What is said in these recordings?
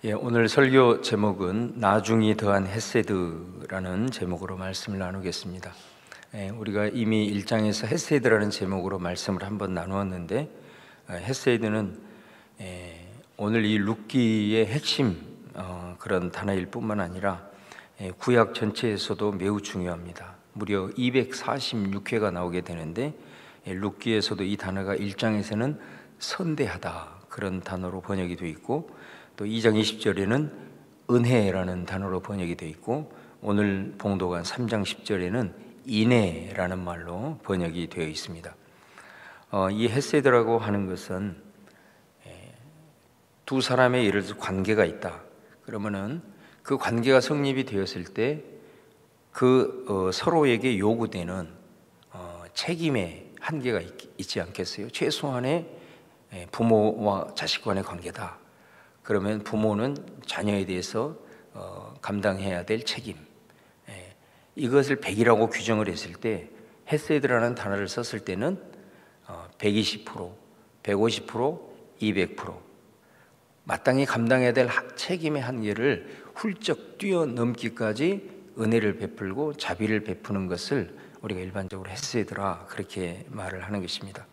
오늘 설교 제목은 나중이 더한 헤세드라는 제목으로 말씀을 나누겠습니다. 우리가 이미 1장에서 헤세드라는 제목으로 말씀을 한번 나누었는데, 헤세드는 오늘 이 룻기의 핵심 그런 단어일 뿐만 아니라 구약 전체에서도 매우 중요합니다. 무려 246회가 나오게 되는데, 룻기에서도 이 단어가 1장에서는 선대하다 그런 단어로 번역이 되어 있고, 또 2장 20절에는 은혜라는 단어로 번역이 되어 있고, 오늘 봉독한 3장 10절에는 인애라는 말로 번역이 되어 있습니다. 이 헤세드라고 하는 것은 두 사람의 예를 들어서 관계가 있다. 그러면은 그 관계가 성립이 되었을 때 그 서로에게 요구되는 책임의 한계가 있지 않겠어요? 최소한의 부모와 자식 간의 관계다. 그러면 부모는 자녀에 대해서 감당해야 될 책임, 이것을 100이라고 규정을 했을 때 헤세드라는 단어를 썼을 때는 120%, 150%, 200% 마땅히 감당해야 될 책임의 한계를 훌쩍 뛰어넘기까지 은혜를 베풀고 자비를 베푸는 것을 우리가 일반적으로 헤세드라 그렇게 말을 하는 것입니다.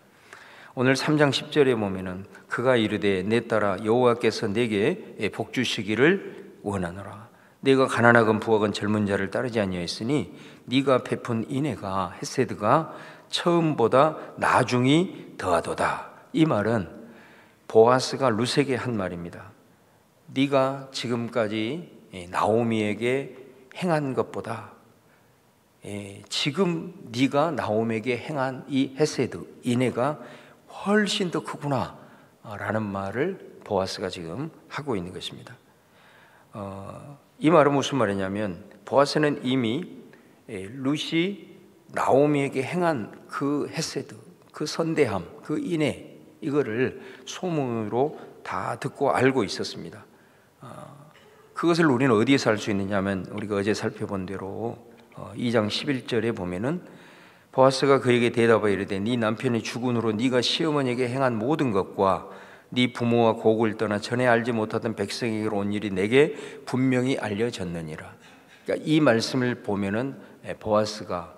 오늘 3장 10절에 보면은 그가 이르되 내 딸아 여호와께서 내게 복 주시기를 원하노라. 내가 가난하건 부하건 젊은 자를 따르지 아니하였으니 네가 베푼 인애가 헤세드가 처음보다 나중이 더하도다. 이 말은 보아스가 룻에게 한 말입니다. 네가 지금까지 나오미에게 행한 것보다 지금 네가 나오미에게 행한 이 헤세드 인애가 훨씬 더 크구나 라는 말을 보아스가 지금 하고 있는 것입니다. 이 말은 무슨 말이냐면, 보아스는 이미 룻이 나오미에게 행한 그 헤세드, 그 선대함, 그 인애, 이거를 소문으로 다 듣고 알고 있었습니다. 그것을 우리는 어디에서 알 수 있느냐 하면, 우리가 어제 살펴본 대로 2장 11절에 보면은 보아스가 그에게 대답하여 이르되 네 남편이 죽은 후로 네가 시어머니에게 행한 모든 것과 네 부모와 고국을 떠나 전에 알지 못하던 백성에게로 온 일이 내게 분명히 알려졌느니라. 그러니까 이 말씀을 보면은 보아스가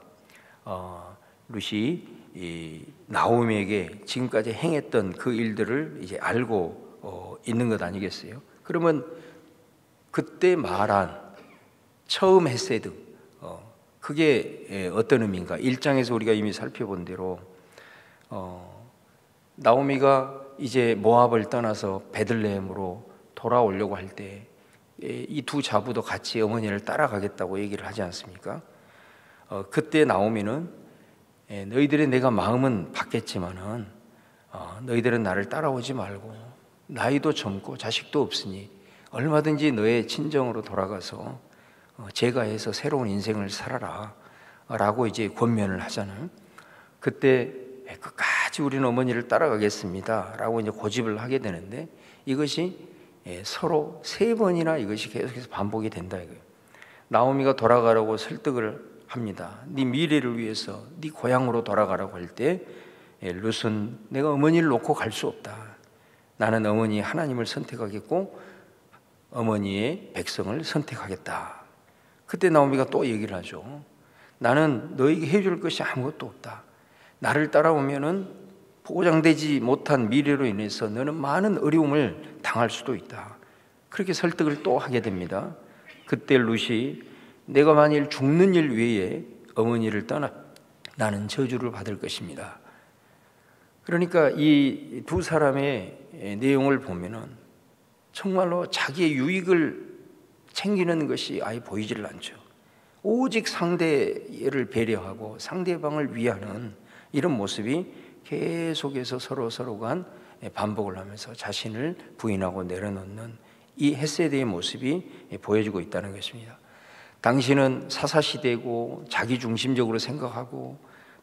룻이 나오미에게 지금까지 행했던 그 일들을 이제 알고 있는 것 아니겠어요? 그러면 그때 말한 처음 헤세드, 그게 어떤 의미인가? 1장에서 우리가 이미 살펴본 대로 나오미가 이제 모압을 떠나서 베들레헴으로 돌아오려고 할 때 이 두 자부도 같이 어머니를 따라가겠다고 얘기를 하지 않습니까? 그때 나오미는 너희들의 내가 마음은 받겠지만은 너희들은 나를 따라오지 말고 나이도 젊고 자식도 없으니 얼마든지 너의 친정으로 돌아가서 제가해서 새로운 인생을 살아라 라고 이제 권면을 하잖아요. 그때 끝까지 우리는 어머니를 따라가겠습니다 라고 이제 고집을 하게 되는데, 이것이 서로 3번이나 이것이 계속해서 반복이 된다 이거예요. 나오미가 돌아가라고 설득을 합니다. 네 미래를 위해서 네 고향으로 돌아가라고 할 때 룻은 내가 어머니를 놓고 갈 수 없다. 나는 어머니 하나님을 선택하겠고 어머니의 백성을 선택하겠다. 그때 나오미가 또 얘기를 하죠. 나는 너에게 해줄 것이 아무것도 없다. 나를 따라오면은 보장되지 못한 미래로 인해서 너는 많은 어려움을 당할 수도 있다. 그렇게 설득을 또 하게 됩니다. 그때 룻이 내가 만일 죽는 일 외에 어머니를 떠나 나는 저주를 받을 것입니다. 그러니까 이 두 사람의 내용을 보면은 정말로 자기의 유익을 챙기는 것이 아예 보이지를 않죠. 오직 상대를 배려하고 상대방을 위하는 이런 모습이 계속해서 서로 간 반복을 하면서 자신을 부인하고 내려놓는 이 헤세드의 모습이 보여지고 있다는 것입니다. 당신은 사사시대고 자기중심적으로 생각하고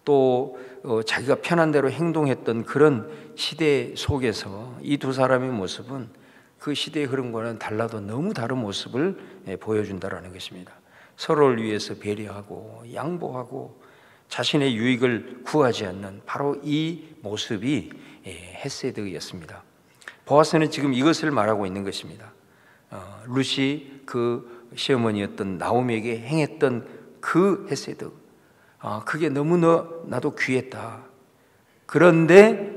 또 자기가 편한 대로 행동했던 그런 시대 속에서 이 두 사람의 모습은 그 시대의 흐름과는 달라도 너무 다른 모습을 보여준다는 것입니다. 서로를 위해서 배려하고 양보하고 자신의 유익을 구하지 않는 바로 이 모습이 헤세드였습니다. 보아스는 지금 이것을 말하고 있는 것입니다. 룻이 그 시어머니였던 나오미에게 행했던 그 헤세드, 그게 너무나 나도 귀했다. 그런데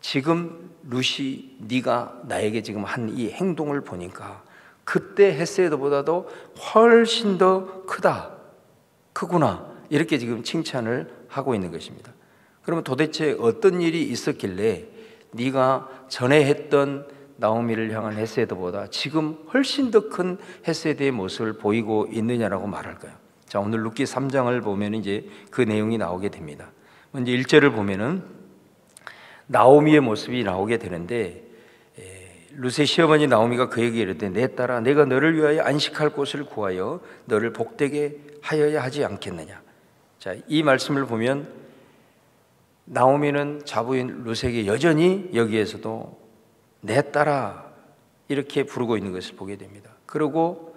지금 룻이 네가 나에게 지금 한 이 행동을 보니까 그때 헤세드보다도 훨씬 더 크구나, 이렇게 지금 칭찬을 하고 있는 것입니다. 그러면 도대체 어떤 일이 있었길래 네가 전에 했던 나오미를 향한 헤세드보다 지금 훨씬 더 큰 헤세드의 모습을 보이고 있느냐라고 말할까요? 자, 오늘 룻기 3장을 보면 이제 그 내용이 나오게 됩니다. 먼저 1절을 보면은 나오미의 모습이 나오게 되는데, 룻의 시어머니 나오미가 그에게 이르되 내 딸아, 내가 너를 위하여 안식할 곳을 구하여 너를 복되게 하여야 하지 않겠느냐. 자, 이 말씀을 보면 나오미는 자부인 룻에게 여전히 여기에서도 내 딸아 이렇게 부르고 있는 것을 보게 됩니다. 그리고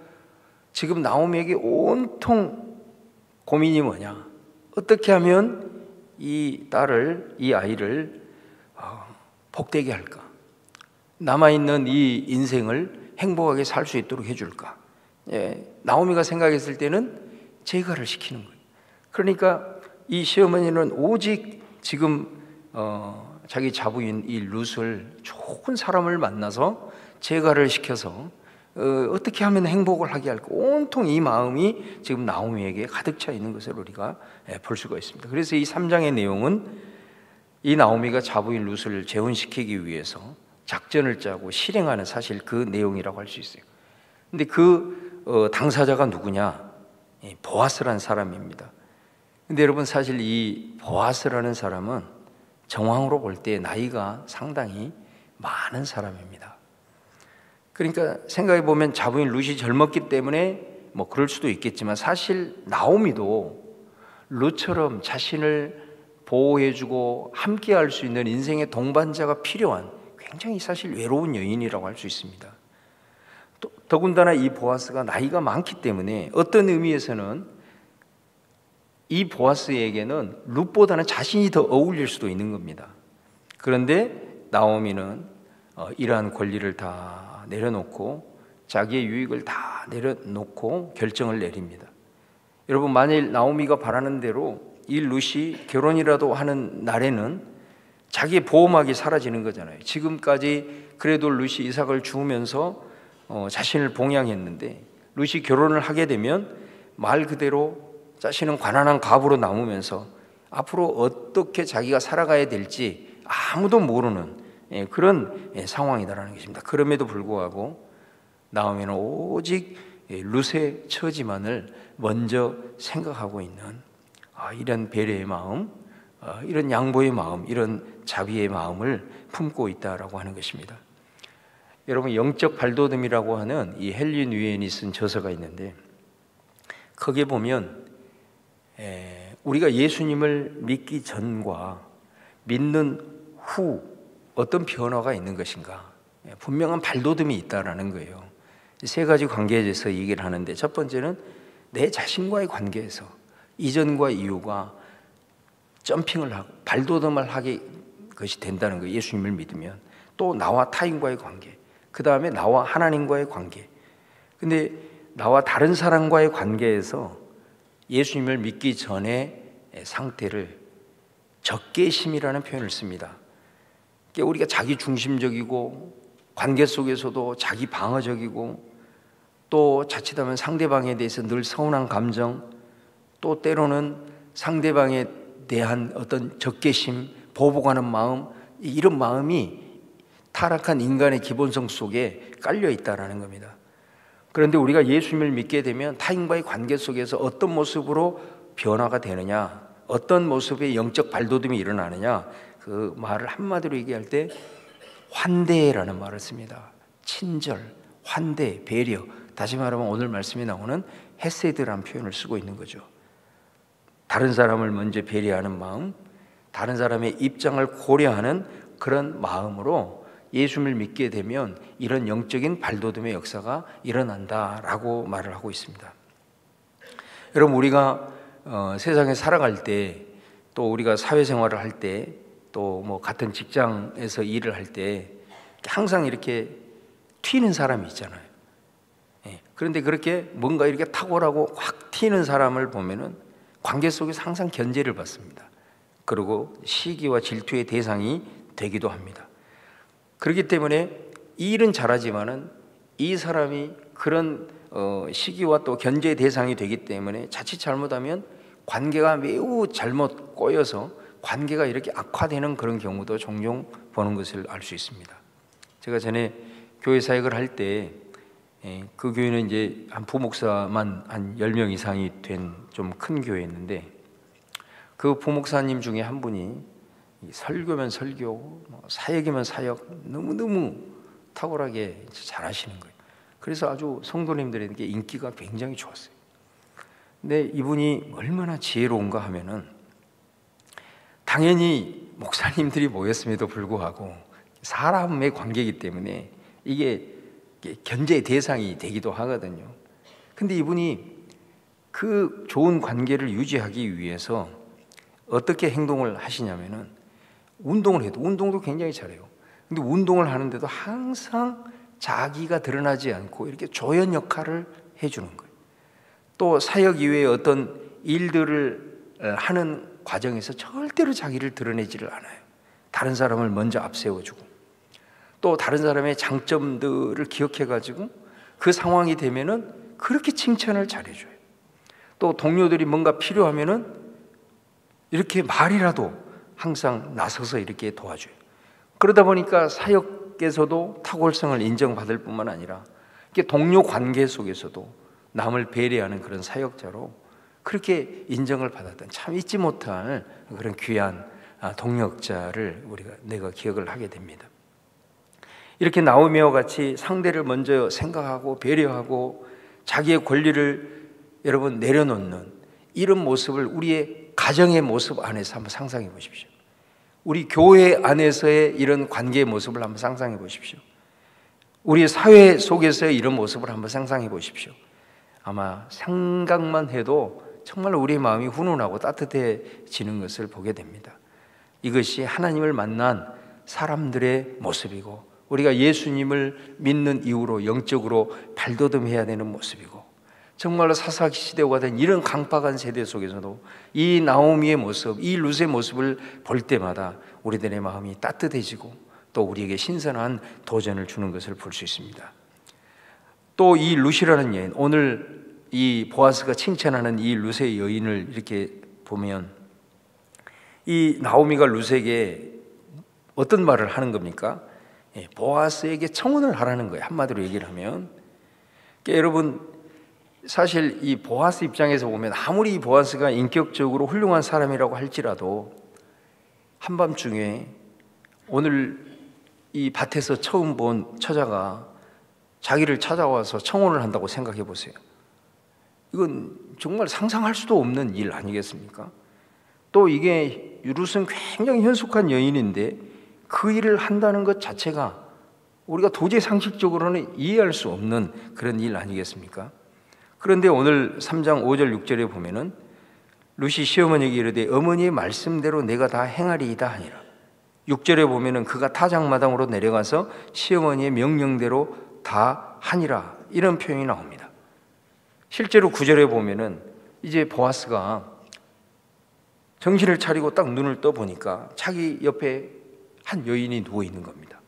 지금 나오미에게 온통 고민이 뭐냐, 어떻게 하면 이 딸을, 이 아이를 복되게 할까, 남아있는 이 인생을 행복하게 살 수 있도록 해줄까. 나오미가 생각했을 때는 제가를 시키는 거예요. 그러니까 이 시어머니는 오직 지금 자기 자부인 이 룻을 좋은 사람을 만나서 제가를 시켜서 어떻게 하면 행복을 하게 할까, 온통 이 마음이 지금 나오미에게 가득 차 있는 것을 우리가 볼 수가 있습니다. 그래서 이 3장의 내용은 이 나오미가 자부인 룻을 재혼시키기 위해서 작전을 짜고 실행하는 사실 그 내용이라고 할 수 있어요. 근데 그 당사자가 누구냐? 보아스라는 사람입니다. 근데 여러분, 사실 이 보아스라는 사람은 정황으로 볼 때 나이가 상당히 많은 사람입니다. 그러니까 생각해 보면 자부인 룻이 젊었기 때문에 뭐 그럴 수도 있겠지만, 사실 나오미도 룻처럼 자신을 보호해주고 함께할 수 있는 인생의 동반자가 필요한 굉장히 사실 외로운 여인이라고 할 수 있습니다. 또 더군다나 이 보아스가 나이가 많기 때문에 어떤 의미에서는 이 보아스에게는 룻보다는 자신이 더 어울릴 수도 있는 겁니다. 그런데 나오미는 이러한 권리를 다 내려놓고 자기의 유익을 다 내려놓고 결정을 내립니다. 여러분, 만일 나오미가 바라는 대로 이 룻이 결혼이라도 하는 날에는 자기의 보호막이 사라지는 거잖아요. 지금까지 그래도 룻이 이삭을 주우면서 자신을 봉양했는데, 룻이 결혼을 하게 되면 말 그대로 자신은 가난한 과부로 남으면서 앞으로 어떻게 자기가 살아가야 될지 아무도 모르는 그런 상황이다라는 것입니다. 그럼에도 불구하고 나오미는 오직 룻의 처지만을 먼저 생각하고 있는 이런 배려의 마음, 이런 양보의 마음, 이런 자비의 마음을 품고 있다라고 하는 것입니다. 여러분, 영적 발돋움이라고 하는 이 헨리 누엔이 쓴 저서가 있는데, 거기에 보면 우리가 예수님을 믿기 전과 믿는 후 어떤 변화가 있는 것인가, 분명한 발돋움이 있다라는 거예요. 세 가지 관계에 대해서 얘기를 하는데, 첫 번째는 내 자신과의 관계에서 이전과 이후가 점핑을 하고 발돋움을 하게 것이 된다는 거예요. 예수님을 믿으면. 또 나와 타인과의 관계, 그 다음에 나와 하나님과의 관계. 근데 나와 다른 사람과의 관계에서 예수님을 믿기 전의 상태를 적개심이라는 표현을 씁니다. 그러니까 우리가 자기 중심적이고 관계 속에서도 자기 방어적이고, 또 자칫하면 상대방에 대해서 늘 서운한 감정, 또 때로는 상대방에 대한 어떤 적개심, 보복하는 마음, 이런 마음이 타락한 인간의 기본성 속에 깔려 있다라는 겁니다. 그런데 우리가 예수님을 믿게 되면 타인과의 관계 속에서 어떤 모습으로 변화가 되느냐, 어떤 모습의 영적 발돋움이 일어나느냐, 그 말을 한마디로 얘기할 때 환대라는 말을 씁니다. 친절, 환대, 배려. 다시 말하면 오늘 말씀에 나오는 헤세드라는 표현을 쓰고 있는 거죠. 다른 사람을 먼저 배려하는 마음, 다른 사람의 입장을 고려하는 그런 마음으로 예수님을 믿게 되면 이런 영적인 발돋움의 역사가 일어난다라고 말을 하고 있습니다. 여러분, 우리가 세상에 살아갈 때, 또 우리가 사회생활을 할 때, 또 뭐 같은 직장에서 일을 할 때 항상 이렇게 튀는 사람이 있잖아요. 그런데 그렇게 뭔가 이렇게 탁월하고 확 튀는 사람을 보면은 관계 속에서 항상 견제를 받습니다. 그리고 시기와 질투의 대상이 되기도 합니다. 그렇기 때문에 이 일은 잘하지만은 이 사람이 그런 시기와 또 견제의 대상이 되기 때문에 자칫 잘못하면 관계가 매우 잘못 꼬여서 관계가 이렇게 악화되는 그런 경우도 종종 보는 것을 알 수 있습니다. 제가 전에 교회 사역을 할 때 그 교회는 이제 한 부목사만 한 10명 이상이 된 좀 큰 교회였는데, 그 부목사님 중에 한 분이 설교면 설교, 사역이면 사역 너무너무 탁월하게 잘하시는 거예요. 그래서 아주 성도님들에게 인기가 굉장히 좋았어요. 근데 이분이 얼마나 지혜로운가 하면은, 당연히 목사님들이 모였음에도 불구하고 사람의 관계이기 때문에 이게 견제의 대상이 되기도 하거든요. 근데 이분이 그 좋은 관계를 유지하기 위해서 어떻게 행동을 하시냐면은, 운동을 해도, 운동도 굉장히 잘해요. 근데 운동을 하는데도 항상 자기가 드러나지 않고 이렇게 조연 역할을 해주는 거예요. 또 사역 이외에 어떤 일들을 하는 과정에서 절대로 자기를 드러내지를 않아요. 다른 사람을 먼저 앞세워주고, 또 다른 사람의 장점들을 기억해가지고 그 상황이 되면은 그렇게 칭찬을 잘해줘요. 또 동료들이 뭔가 필요하면은 이렇게 말이라도 항상 나서서 이렇게 도와줘요. 그러다 보니까 사역에서도 탁월성을 인정받을 뿐만 아니라 이렇게 동료 관계 속에서도 남을 배려하는 그런 사역자로 그렇게 인정을 받았던, 참 잊지 못할 그런 귀한 동역자를 내가 기억을 하게 됩니다. 이렇게 나오미와 같이 상대를 먼저 생각하고 배려하고 자기의 권리를 여러분 내려놓는 이런 모습을 우리의 가정의 모습 안에서 한번 상상해 보십시오. 우리 교회 안에서의 이런 관계의 모습을 한번 상상해 보십시오. 우리 사회 속에서의 이런 모습을 한번 상상해 보십시오. 아마 생각만 해도 정말 우리의 마음이 훈훈하고 따뜻해지는 것을 보게 됩니다. 이것이 하나님을 만난 사람들의 모습이고, 우리가 예수님을 믿는 이후로 영적으로 발돋움해야 되는 모습이고, 정말로 사사기 시대와 된 이런 강박한 세대 속에서도 이 나오미의 모습, 이 룻의 모습을 볼 때마다 우리들의 마음이 따뜻해지고 또 우리에게 신선한 도전을 주는 것을 볼 수 있습니다. 또 이 룻이라는 여인, 오늘 이 보아스가 칭찬하는 이 룻의 여인을 이렇게 보면, 이 나오미가 룻에게 어떤 말을 하는 겁니까? 보아스에게 청혼을 하라는 거예요. 한마디로 얘기를 하면. 그러니까 여러분, 사실 이 보아스 입장에서 보면 아무리 이 보아스가 인격적으로 훌륭한 사람이라고 할지라도 한밤중에 오늘 이 밭에서 처음 본 처자가 자기를 찾아와서 청혼을 한다고 생각해 보세요. 이건 정말 상상할 수도 없는 일 아니겠습니까? 또 이게 룻은 굉장히 현숙한 여인인데 그 일을 한다는 것 자체가 우리가 도저히 상식적으로는 이해할 수 없는 그런 일 아니겠습니까? 그런데 오늘 3장 5절 6절에 보면은 룻이 시어머니에게 이르되 어머니의 말씀대로 내가 다 행하리이다 하니라. 6절에 보면은 그가 타작마당으로 내려가서 시어머니의 명령대로 다 하니라, 이런 표현이 나옵니다. 실제로 9절에 보면은 이제 보아스가 정신을 차리고 딱 눈을 떠 보니까 자기 옆에 한 여인이 누워 있는 겁니다.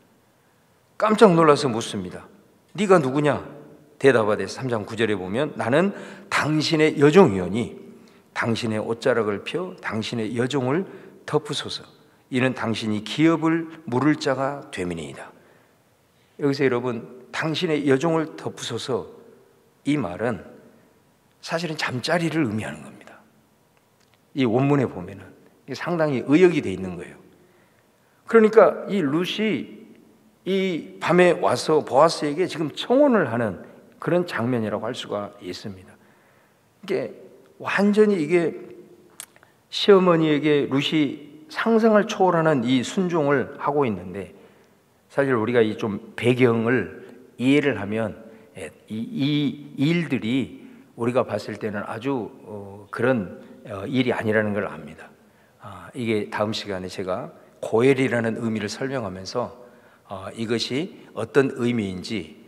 깜짝 놀라서 묻습니다. 네가 누구냐? 대답하되 3장 9절에 보면 나는 당신의 여종이오니 당신의 옷자락을 펴 당신의 여종을 덮으소서. 이는 당신이 기업을 물을 자가 됨이니이다. 여기서 여러분, 당신의 여종을 덮으소서, 이 말은 사실은 잠자리를 의미하는 겁니다. 이 원문에 보면은 상당히 의역이 돼 있는 거예요. 그러니까 이 룻이 이 밤에 와서 보아스에게 지금 청혼을 하는 그런 장면이라고 할 수가 있습니다. 이게 완전히 이게 시어머니에게 룻이 상상을 초월하는 이 순종을 하고 있는데, 사실 우리가 이 좀 배경을 이해를 하면 이 일들이 우리가 봤을 때는 아주 그런 일이 아니라는 걸 압니다. 이게 다음 시간에 제가 고엘이라는 의미를 설명하면서 이것이 어떤 의미인지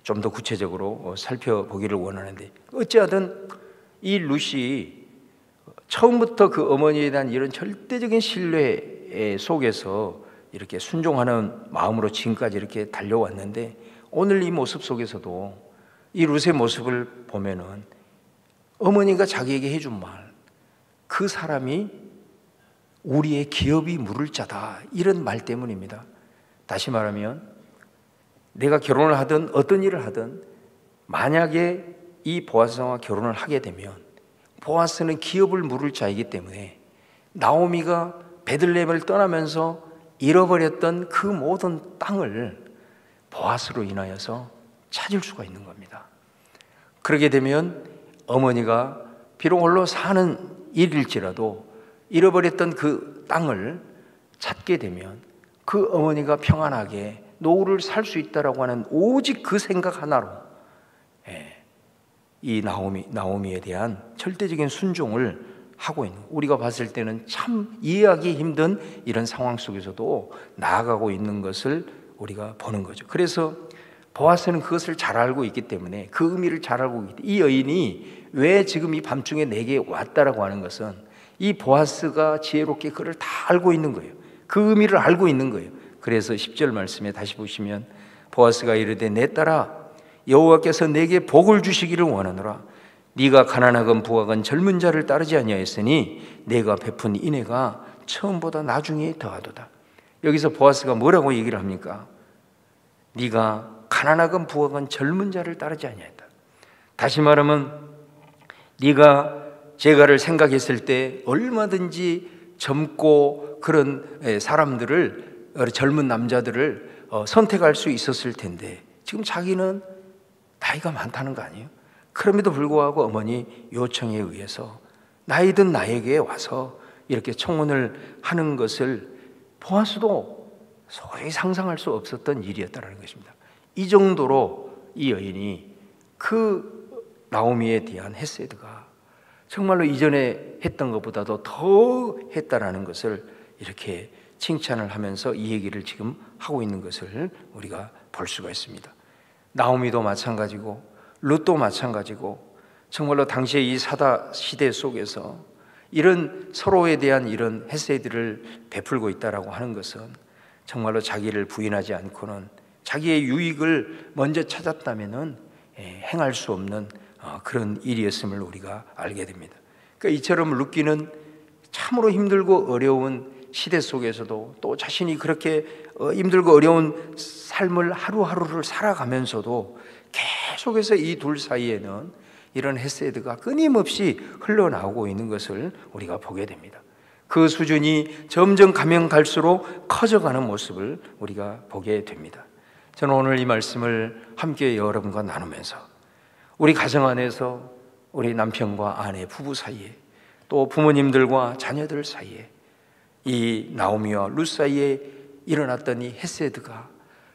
좀 더 구체적으로 살펴보기를 원하는데, 어찌하든 이 룻이 처음부터 그 어머니에 대한 이런 절대적인 신뢰 속에서 이렇게 순종하는 마음으로 지금까지 이렇게 달려왔는데, 오늘 이 모습 속에서도 이 룻의 모습을 보면은 어머니가 자기에게 해준 말, 그 사람이 우리의 기업이 물을 자다, 이런 말 때문입니다. 다시 말하면 내가 결혼을 하든 어떤 일을 하든 만약에 이 보아스와 결혼을 하게 되면 보아스는 기업을 물을 자이기 때문에 나오미가 베들레헴을 떠나면서 잃어버렸던 그 모든 땅을 보아스로 인하여서 찾을 수가 있는 겁니다. 그러게 되면 어머니가 비록 홀로 사는 일일지라도 잃어버렸던 그 땅을 찾게 되면 그 어머니가 평안하게 노후를 살 수 있다라고 하는 오직 그 생각 하나로 이 나오미에 대한 절대적인 순종을 하고 있는, 우리가 봤을 때는 참 이해하기 힘든 이런 상황 속에서도 나아가고 있는 것을 우리가 보는 거죠. 그래서 보아스는 그것을 잘 알고 있기 때문에, 그 의미를 잘 알고 있기 때문에, 이 여인이 왜 지금 이 밤중에 내게 왔다라고 하는 것은 이 보아스가 지혜롭게 그를 다 알고 있는 거예요. 그 의미를 알고 있는 거예요. 그래서 10절 말씀에 다시 보시면, 보아스가 이르되 내 딸아, 여호와께서 내게 복을 주시기를 원하노라. 네가 가난하건 부하건 젊은 자를 따르지 아니하였으니 내가 베푼 인애가 처음보다 나중에 더하도다. 여기서 보아스가 뭐라고 얘기를 합니까? 네가 가난하건 부하건 젊은 자를 따르지 아니하였다. 다시 말하면 네가 재가를 생각했을 때 얼마든지 젊고 그런 사람들을, 젊은 남자들을 선택할 수 있었을 텐데 지금 자기는 나이가 많다는 거 아니에요? 그럼에도 불구하고 어머니 요청에 의해서 나이든 나에게 와서 이렇게 청혼을 하는 것을 보아스도 소위 상상할 수 없었던 일이었다는 것입니다. 이 정도로 이 여인이 그 나오미에 대한 헤세드가 정말로 이전에 했던 것보다도 더 했다라는 것을 이렇게 칭찬을 하면서 이 얘기를 지금 하고 있는 것을 우리가 볼 수가 있습니다. 나오미도 마찬가지고 룻도 마찬가지고, 정말로 당시의 이 사다 시대 속에서 이런 서로에 대한 이런 헤세드를 베풀고 있다라고 하는 것은 정말로 자기를 부인하지 않고는 자기의 유익을 먼저 찾았다면은 행할 수 없는 그런 일이었음을 우리가 알게 됩니다. 그러니까 이처럼 룻기는 참으로 힘들고 어려운 시대 속에서도 또 자신이 그렇게 힘들고 어려운 삶을 하루하루를 살아가면서도 계속해서 이 둘 사이에는 이런 헤세드가 끊임없이 흘러나오고 있는 것을 우리가 보게 됩니다. 그 수준이 점점 가면 갈수록 커져가는 모습을 우리가 보게 됩니다. 저는 오늘 이 말씀을 함께 여러분과 나누면서 우리 가정 안에서 우리 남편과 아내, 부부 사이에, 또 부모님들과 자녀들 사이에 이 나오미와 룻 사이에 일어났던 이 헤세드가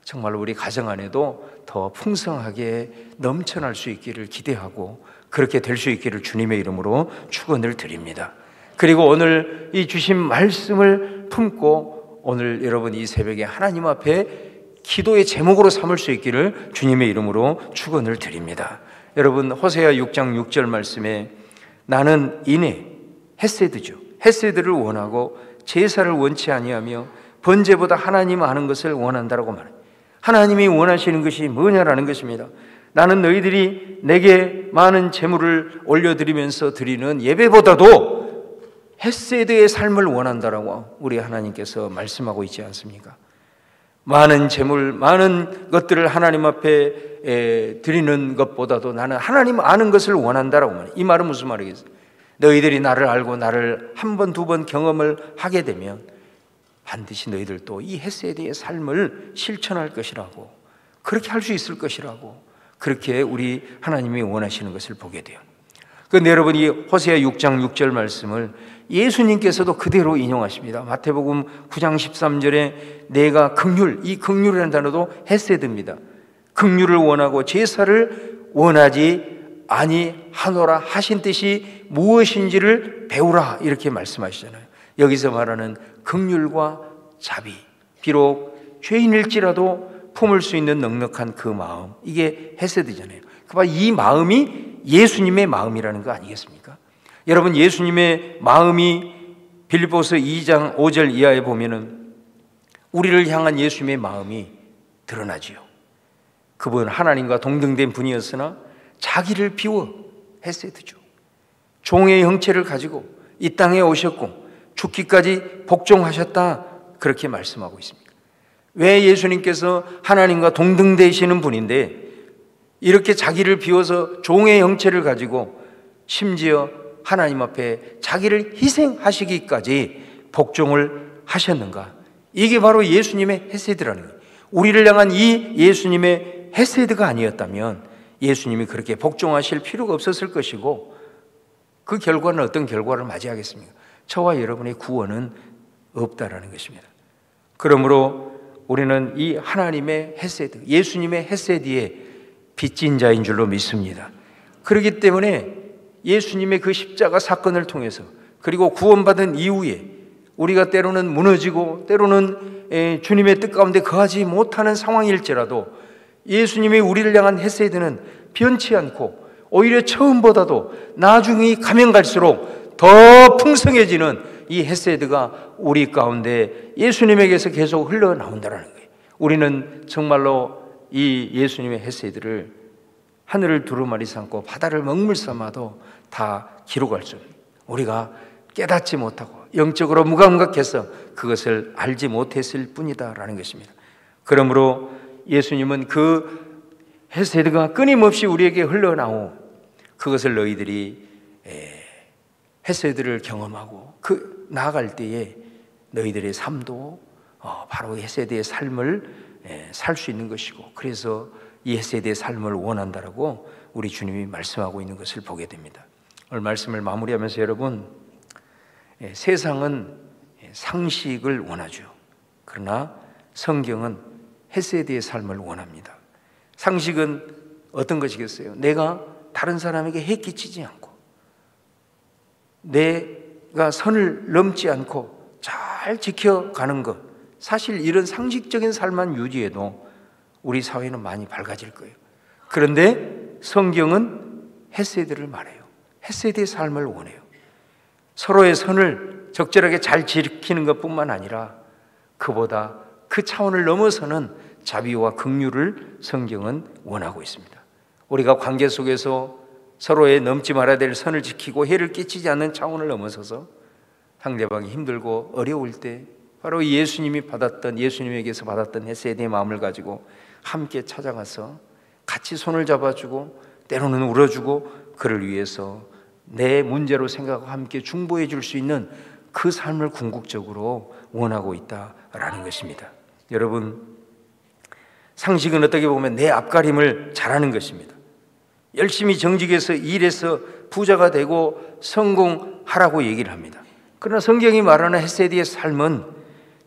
정말로 우리 가정 안에도 더 풍성하게 넘쳐날 수 있기를 기대하고 그렇게 될 수 있기를 주님의 이름으로 축원을 드립니다. 그리고 오늘 이 주신 말씀을 품고 오늘 여러분 이 새벽에 하나님 앞에 기도의 제목으로 삼을 수 있기를 주님의 이름으로 축원을 드립니다. 여러분 호세아 6장 6절 말씀에 나는 인애, 헤세드죠. 헤세드를 원하고 제사를 원치 아니하며 번제보다 하나님 아는 것을 원한다라고 말해요. 하나님이 원하시는 것이 뭐냐라는 것입니다. 나는 너희들이 내게 많은 제물을 올려드리면서 드리는 예배보다도 헤세드의 삶을 원한다라고 우리 하나님께서 말씀하고 있지 않습니까? 많은 제물, 많은 것들을 하나님 앞에 드리는 것보다도 나는 하나님 아는 것을 원한다라고 말해요. 이 말은 무슨 말이겠어요? 너희들이 나를 알고 나를 한 번, 두 번 경험을 하게 되면 반드시 너희들도 이 헤세드의 삶을 실천할 것이라고, 그렇게 할 수 있을 것이라고, 그렇게 우리 하나님이 원하시는 것을 보게 돼요. 그런데 여러분 이 호세아 6장 6절 말씀을 예수님께서도 그대로 인용하십니다. 마태복음 9장 13절에 내가 긍휼, 이 긍휼이라는 단어도 헤세드입니다. 긍휼을 원하고 제사를 원하지 아니하노라 하신 뜻이 무엇인지를 배우라 이렇게 말씀하시잖아요. 여기서 말하는 긍휼과 자비, 비록 죄인일지라도 품을 수 있는 넉넉한 그 마음, 이게 헤세드잖아요. 이 마음이 예수님의 마음이라는 거 아니겠습니까? 여러분, 예수님의 마음이 빌립보서 2장 5절 이하에 보면은 우리를 향한 예수님의 마음이 드러나지요. 그분 하나님과 동등된 분이었으나 자기를 비워, 헤세드죠. 종의 형체를 가지고 이 땅에 오셨고 죽기까지 복종하셨다, 그렇게 말씀하고 있습니다. 왜 예수님께서 하나님과 동등되시는 분인데 이렇게 자기를 비워서 종의 형체를 가지고 심지어 하나님 앞에 자기를 희생하시기까지 복종을 하셨는가? 이게 바로 예수님의 헤세드라는 거예요. 우리를 향한 이 예수님의 헤세드가 아니었다면 예수님이 그렇게 복종하실 필요가 없었을 것이고, 그 결과는 어떤 결과를 맞이하겠습니까? 저와 여러분의 구원은 없다라는 것입니다. 그러므로 우리는 이 하나님의 헤세드, 예수님의 헤세드에 빚진 자인 줄로 믿습니다. 그렇기 때문에 예수님의 그 십자가 사건을 통해서, 그리고 구원받은 이후에 우리가 때로는 무너지고 때로는 주님의 뜻 가운데 거하지 못하는 상황일지라도 예수님이 우리를 향한 헤세드는 변치 않고 오히려 처음보다도 나중에 가면 갈수록 더 풍성해지는 이 헤세드가 우리 가운데 예수님에게서 계속 흘러나온다는 거예요. 우리는 정말로 이 예수님의 헤세드를 하늘을 두루마리 삼고 바다를 먹물 삼아도 다 기록할 수 없는, 우리가 깨닫지 못하고 영적으로 무감각해서 그것을 알지 못했을 뿐이다라는 것입니다. 그러므로 예수님은 그 헤세드가 끊임없이 우리에게 흘러나오, 그것을 너희들이 헤세드를 경험하고 나아갈 때에 너희들의 삶도 바로 헤세드의 삶을 살 수 있는 것이고, 그래서 이 헤세드의 삶을 원한다라고 우리 주님이 말씀하고 있는 것을 보게 됩니다. 오늘 말씀을 마무리하면서 여러분, 세상은 상식을 원하죠. 그러나 성경은 헤세드의 삶을 원합니다. 상식은 어떤 것이겠어요? 내가 다른 사람에게 해 끼치지 않고 내가 선을 넘지 않고 잘 지켜가는 것, 사실 이런 상식적인 삶만 유지해도 우리 사회는 많이 밝아질 거예요. 그런데 성경은 헤세드를 말해요. 헤세드의 삶을 원해요. 서로의 선을 적절하게 잘 지키는 것뿐만 아니라 그보다 그 차원을 넘어서는 자비와 긍휼을 성경은 원하고 있습니다. 우리가 관계 속에서 서로의 넘지 말아야 될 선을 지키고 해를 끼치지 않는 차원을 넘어서서 상대방이 힘들고 어려울 때 바로 예수님에게서 받았던 헤세드의 마음을 가지고 함께 찾아가서 같이 손을 잡아주고 때로는 울어주고 그를 위해서 내 문제로 생각하고 함께 중보해 줄 수 있는 그 삶을 궁극적으로 원하고 있다라는 것입니다. 여러분, 상식은 어떻게 보면 내 앞가림을 잘하는 것입니다. 열심히 정직해서 일해서 부자가 되고 성공하라고 얘기를 합니다. 그러나 성경이 말하는 헤세드의 삶은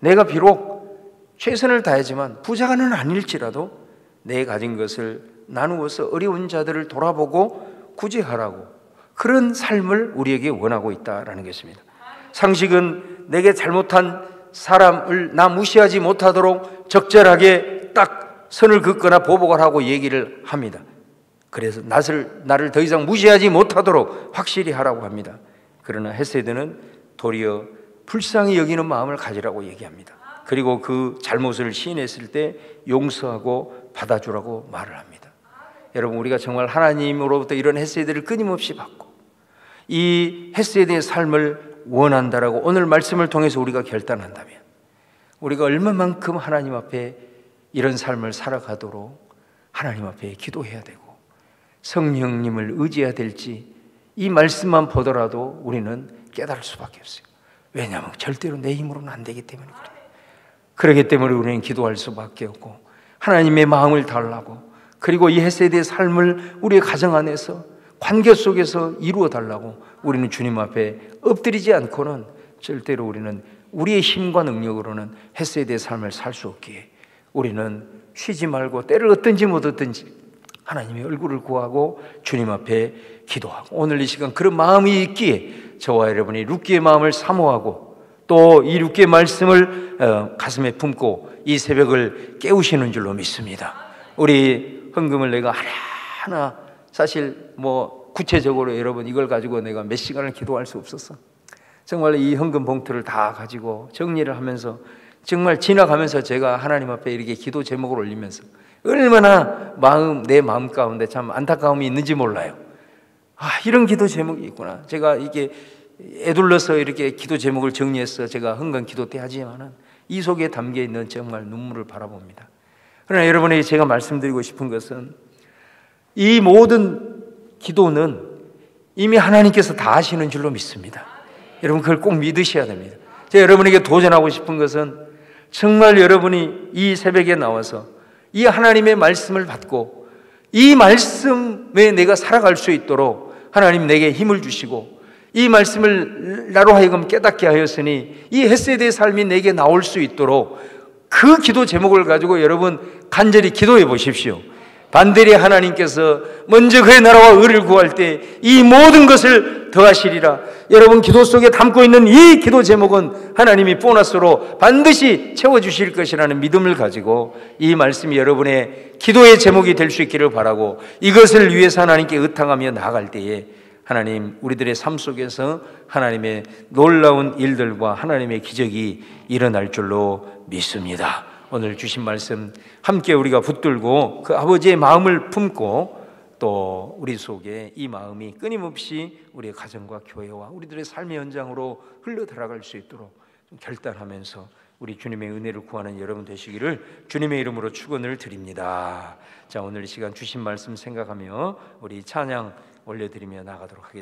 내가 비록 최선을 다하지만 부자가는 아닐지라도 내 가진 것을 나누어서 어려운 자들을 돌아보고 구제하라고, 그런 삶을 우리에게 원하고 있다는 것입니다. 상식은 내게 잘못한 사람을 나 무시하지 못하도록 적절하게 딱 선을 긋거나 보복을 하고 얘기를 합니다. 그래서 나를 더 이상 무시하지 못하도록 확실히 하라고 합니다. 그러나 헤세드는 도리어 불쌍히 여기는 마음을 가지라고 얘기합니다. 그리고 그 잘못을 시인했을 때 용서하고 받아주라고 말을 합니다. 여러분, 우리가 정말 하나님으로부터 이런 헤세드를 끊임없이 받고 이 헤세드의 삶을 원한다라고 오늘 말씀을 통해서 우리가 결단한다면 우리가 얼마만큼 하나님 앞에 이런 삶을 살아가도록 하나님 앞에 기도해야 되고 성령님을 의지해야 될지 이 말씀만 보더라도 우리는 깨달을 수밖에 없어요. 왜냐하면 절대로 내 힘으로는 안 되기 때문에 그래요. 그렇기 때문에 우리는 기도할 수밖에 없고 하나님의 마음을 달라고, 그리고 이 헤세드의 삶을 우리의 가정 안에서 관계 속에서 이루어 달라고 우리는 주님 앞에 엎드리지 않고는 절대로 우리는 우리의 힘과 능력으로는 헤세드의 삶을 살 수 없기에 우리는 쉬지 말고 때를 얻든지 못 얻든지 하나님의 얼굴을 구하고 주님 앞에 기도하고, 오늘 이 시간 그런 마음이 있기에 저와 여러분이 룻기의 마음을 사모하고 또 이 육계 말씀을 가슴에 품고 이 새벽을 깨우시는 줄로 믿습니다. 우리 헌금을 내가 하나하나 사실 뭐 구체적으로 여러분 이걸 가지고 내가 몇 시간을 기도할 수 없었어. 정말 이 헌금 봉투를 다 가지고 정리를 하면서 정말 지나가면서 제가 하나님 앞에 이렇게 기도 제목을 올리면서 얼마나 내 마음 가운데 참 안타까움이 있는지 몰라요. 이런 기도 제목이 있구나. 제가 이게 애둘러서 이렇게 기도 제목을 정리해서 제가 헌금 기도 때 하지만은 이 속에 담겨 있는 정말 눈물을 바라봅니다. 그러나 여러분에게 제가 말씀드리고 싶은 것은 이 모든 기도는 이미 하나님께서 다 하시는 줄로 믿습니다. 여러분 그걸 꼭 믿으셔야 됩니다. 제가 여러분에게 도전하고 싶은 것은 정말 여러분이 이 새벽에 나와서 이 하나님의 말씀을 받고 이 말씀에 내가 살아갈 수 있도록 하나님 내게 힘을 주시고 이 말씀을 나로 하여금 깨닫게 하였으니 이 헷세대의 삶이 내게 나올 수 있도록 그 기도 제목을 가지고 여러분 간절히 기도해 보십시오. 반드시 하나님께서 먼저 그의 나라와 의를 구할 때 이 모든 것을 더하시리라. 여러분 기도 속에 담고 있는 이 기도 제목은 하나님이 보너스로 반드시 채워주실 것이라는 믿음을 가지고 이 말씀이 여러분의 기도의 제목이 될 수 있기를 바라고 이것을 위해서 하나님께 의탁하며 나아갈 때에 하나님 우리들의 삶 속에서 하나님의 놀라운 일들과 하나님의 기적이 일어날 줄로 믿습니다. 오늘 주신 말씀 함께 우리가 붙들고 그 아버지의 마음을 품고 또 우리 속에 이 마음이 끊임없이 우리의 가정과 교회와 우리들의 삶의 현장으로 흘러 들어갈 수 있도록 좀 결단하면서 우리 주님의 은혜를 구하는 여러분 되시기를 주님의 이름으로 축원을 드립니다. 자, 오늘 이 시간 주신 말씀 생각하며 우리 찬양 올려드리며 나가도록 하겠습니다.